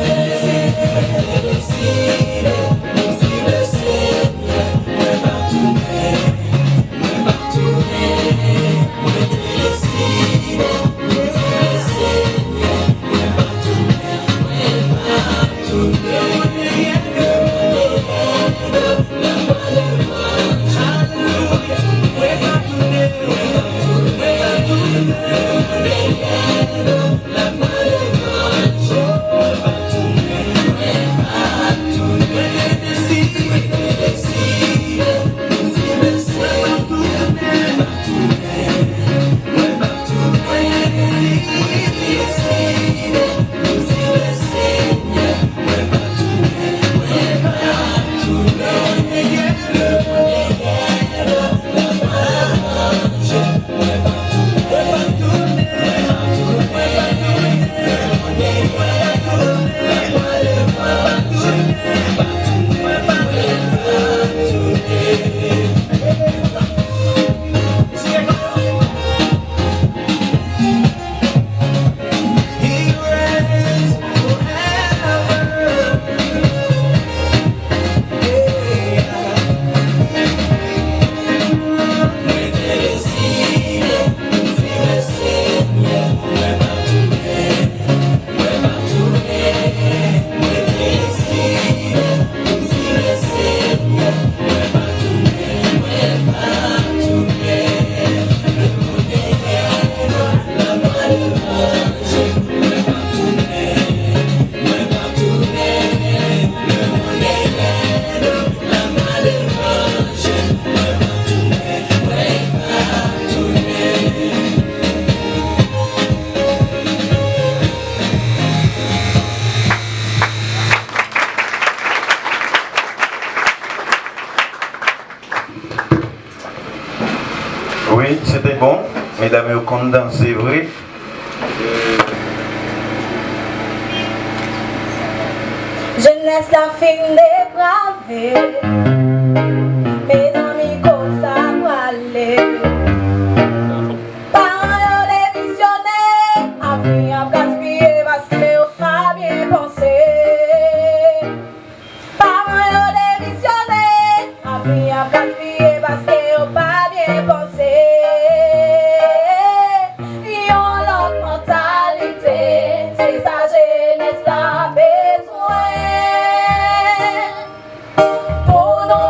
Oui, c'était bon. Mesdames et messieurs, c'est vrai. Jeunesse la fin dépravée, mes amis comme ça pour aller. Parents les visionnaires, avenir à gaspiller parce que on pas bien pensé. Parents les visionnaires, avenir à gaspiller parce que on pas bien pensé. Yon l'autre mentalité, c'est sa jeunesse la besoin. Pour nous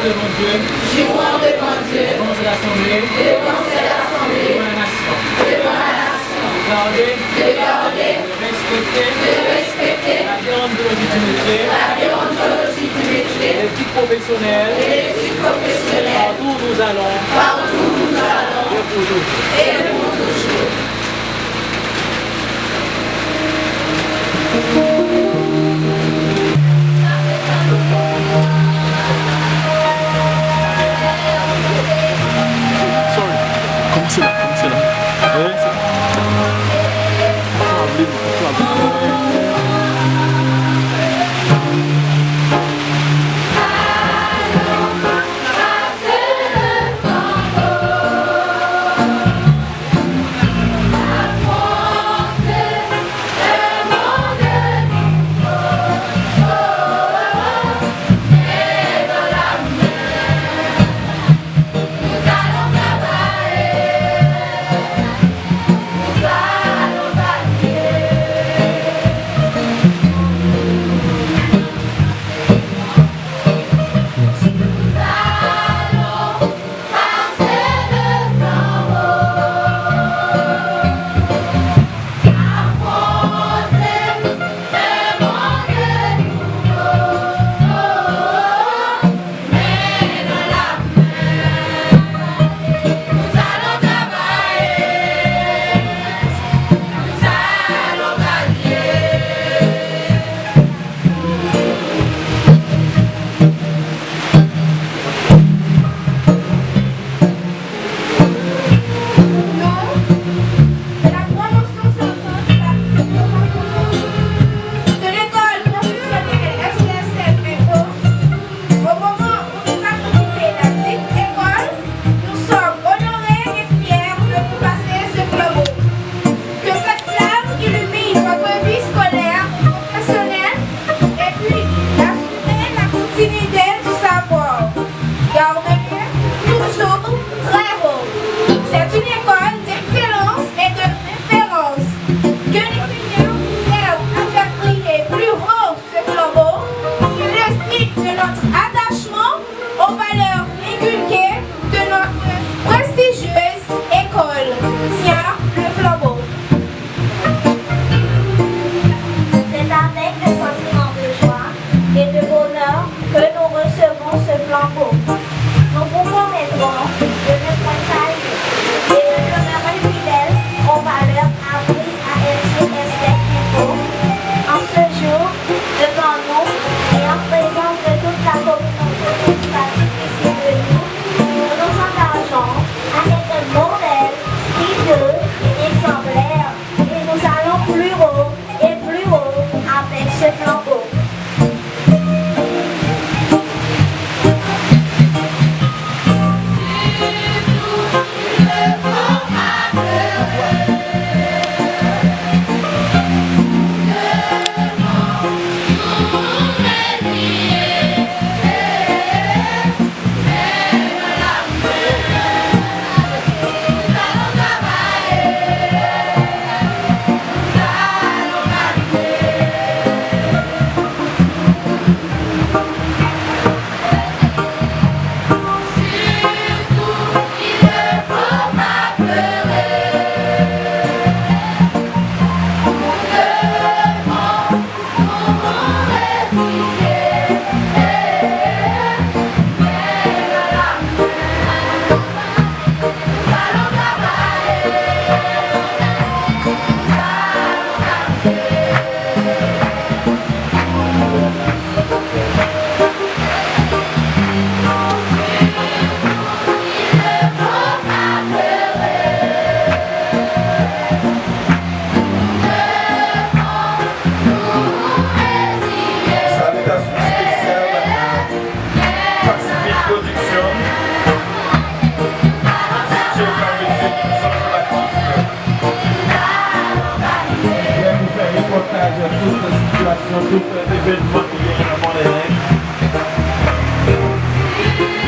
devant Dieu. Jurons devant Dieu. Devant l'Assemblée. Devant l'Assemblée. Devant la nation. Devant la nation. De garder. De respecter. La déontologie du métier. L'éthique professionnelle. Partout où nous allons. Et pour toujours. Commencez là. Ouais, c'est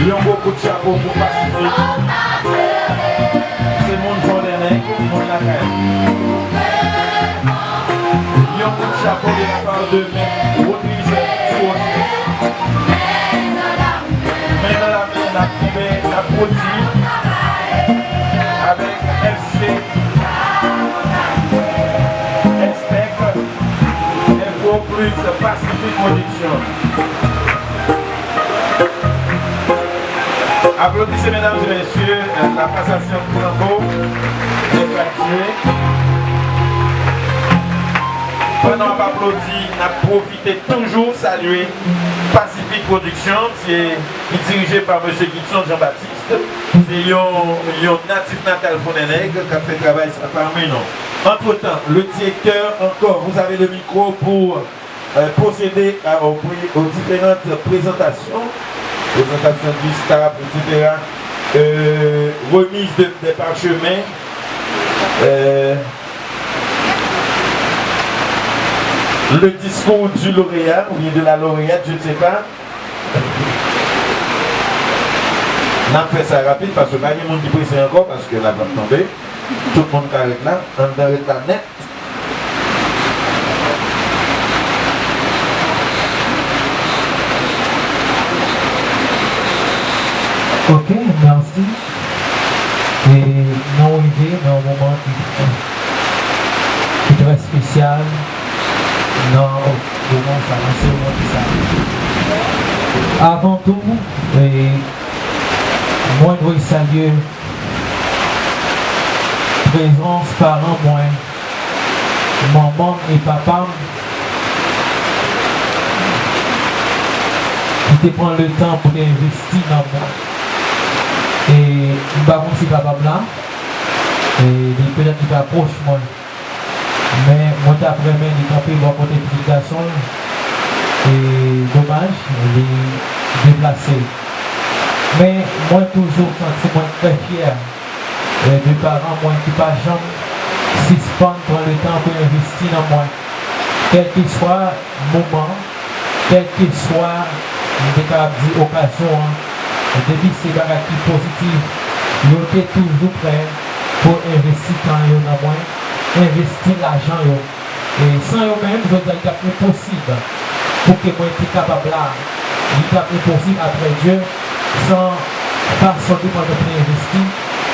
Ils ont beaucoup de chapeaux pour participer. C'est mon Jordanais, mon Lacaille. Ils ont beaucoup de chapeaux de la part de mes autres. la produit avec FC, Espec, Info Plus, Pacific Production. Applaudissez mesdames et messieurs la passation de flambeau effectuée. Pendant qu'on applaudit, on a profité toujours saluer Pacific Production, qui est dirigé par M. Gibson Jean-Baptiste. C'est un natif natal Foneneg qui a fait travail parmi nous. Entre-temps, le directeur, encore, vous avez le micro pour procéder aux différentes présentations du staff, etc. Remise des parchemins. Le discours du lauréat, ou bien de la lauréate, je ne sais pas. On a fait ça rapide parce que pas de monde qui presse encore parce que la va tomber. Tout le monde arrête là, on arrête là net. Ok, merci. Et nous arrivons dans un moment qui est très spécial. Non, comment ça va, c'est ça. Avant tout, moi je dois saluer présence parents, moi, maman et papa qui te prend le temps pour investir dans moi. Et par contre, si papa là, et peut-être qu'il approche moi. Mais moi après même il campé mon côté publication et dommage il est déplacé. Mais moi toujours senti moi très fier de parents moi qui pas jamais suspendre prendre le temps pour investir dans moi. Quel que soit le moment, quel que soit l'occasion, depuis ces bagages qui positifs, ils étaient toujours prêts pour investir dans moi. Investir l'argent et sans eux-mêmes, je dois dire qu'il est possible pour que moi sois capable là, il est possible après Dieu, sans pas seulement investir,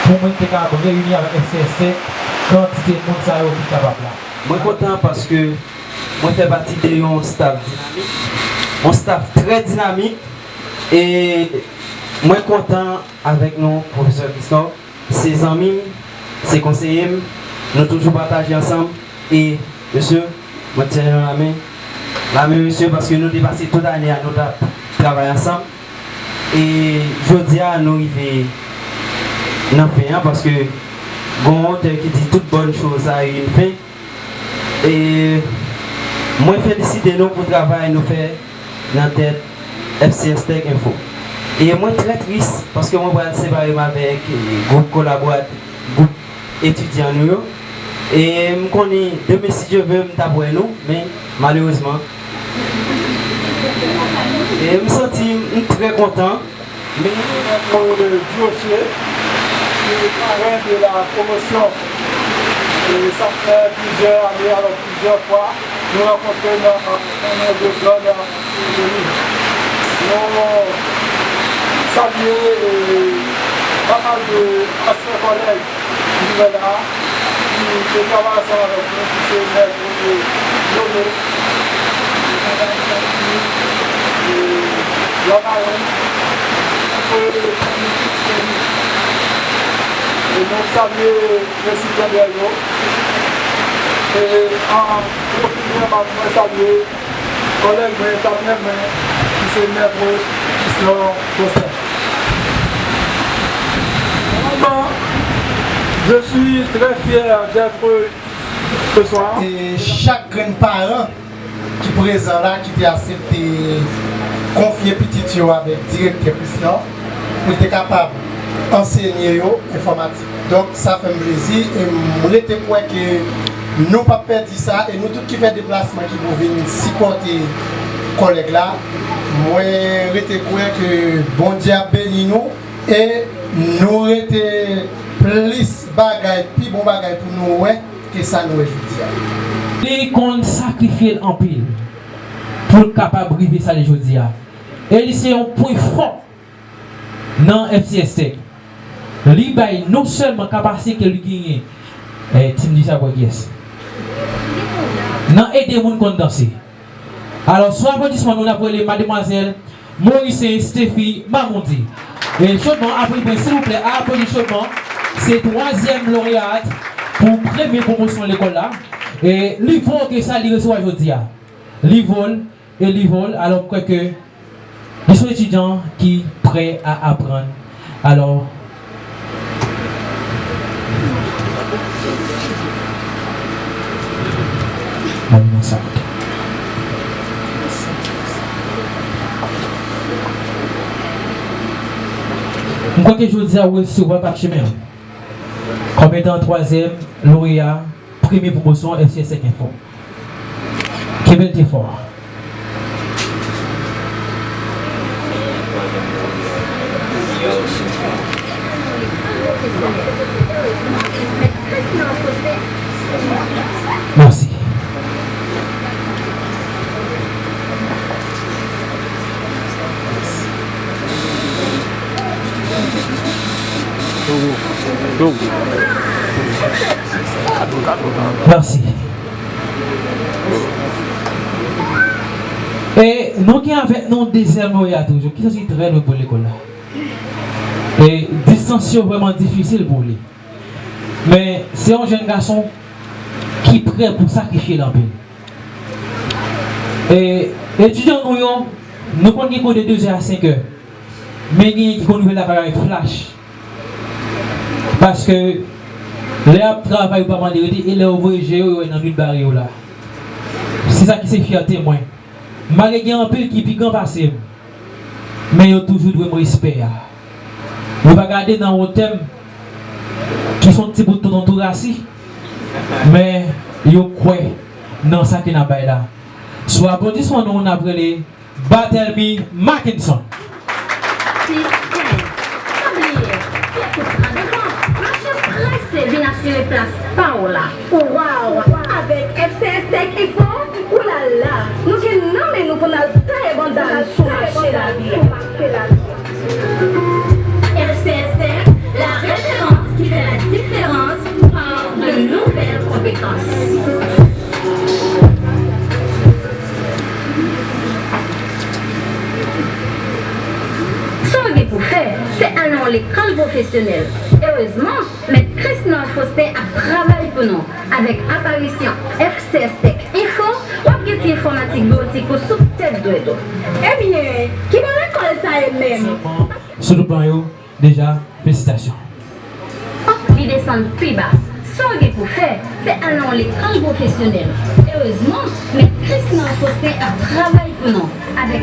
pour moi être capable de réunir avec SCST, quantité de monde qui est capable là. Moi content parce que moi fais partie de un staff dynamique, un staff très dynamique et moi content avec nous, professeur Christophe, ses amis, ses conseillers. Nous toujours partagé ensemble et monsieur, moi tiens la main monsieur parce que nous dépassons toute l'année à nous travailler ensemble et je dis à nous arriver dans le pays parce que bon auteur qui dit toute bonne chose a une fin et moi félicite nous pour le travail nous fait dans la tête FCS Tech Info et moi très triste parce que moi je vais séparer avec groupe collaborateur, groupe étudiant nous. Et je connais, demain si je veux, je nous, mais malheureusement. Et je me sens très content. Mais pour le Dioché, qui est parrain de la promotion, et ça fait plusieurs années, alors plusieurs fois, nous rencontrons dans un de club de l'île. Nous saluons pas mal d'anciens collègues qui sont là. Qui travaille ensemble avec nous, qui se mettent pour nommer et nous saluons le citoyen de l'eau. Et en continuant à nous saluer, collègues qui se mettent pour l'histoire postale. Je suis très fier d'être ce soir. Et chaque parent qui est présent là, qui a accepté de confier petit yo avec directeur Christian, pour être capable d'enseigner l'informatique. Donc ça fait plaisir et je suis croire que nous ne pas perdre ça et nous tous qui faisons des déplacements qui vont venir supporter les collègues là, moi je suis croire que bon Dieu a béni nous et nous sommes plus bagaille, plus bon bagaille pour nous ouais, que ça nous est aujourd'hui. Et qu'on sacrifie en pile pour être capable de briver ça les aujourd'hui. Et c'est un point fort dans FCS Tech. Lui bail non seulement capacité que lui gagne team du savoir yes. Non aider moun kon danser. Alors soit applaudissement nous avons les mademoiselle Maurice Stéphie Mamondi. Et chaudement après s'il vous plaît applaudissez chaudement. C'est 3e lauréate pour première promotion de l'école là. Et l'ivol que ça lui reçoit aujourd'hui. L'ivol et l'ivol alors que ils sont étudiants qui prêts à apprendre. Alors je crois que je dis à vous sur votre chemin. Comme étant 3e lauréat, première promotion FCS Tech Info. Quel bel effort. Merci. Merci. Et nous qui avec nous deuxième lauréat toujours, qui sont très loin pour l'école là. Et distance vraiment difficile pour lui. Mais c'est un jeune garçon qui est prêt pour sacrifier la peine. Et étudiants nous connaissons de 2h à 5h. Mais qui connaissent la avec flash. Parce que les travail pas mal et les voyager dans une barrière là. C'est ça qui c'est fierté moi. Malgré un peu qui piquant passé. Mais il y a toujours de respect. On va garder dans vos thèmes qui sont petits pour tout entourage. Mais yo croit dans ça qui n'a pas là. Soit applaudissement nous on a appelé Barthélemy Mackinson. Viens assurer place Paola. Wow, avec FCS Tech Info. Ouh là là, nous qui nommons nous pour la très bonne dame sur marché la vie. FCS Tech, la référence qui fait la différence par de nouvelles compétences. Pour faire, c'est alors l'école professionnelle. Heureusement, M. Christian Foster a travaillé pour nous avec apparition FCS Tech Info ou application informatique biotique pour sous-tête de l'eau. Eh bien, qui va l'école ça elle-même? Sur le plan, déjà, félicitations. Il descend plus bas. Ce pour faire, c'est alors l'école professionnelle. Heureusement, M. Christian Foster a travaillé pour nous avec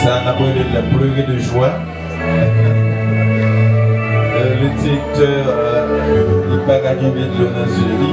Ça n'a pas de pleurer de joie. Le directeur, il n'a pas gagné de l'honneur sur lui.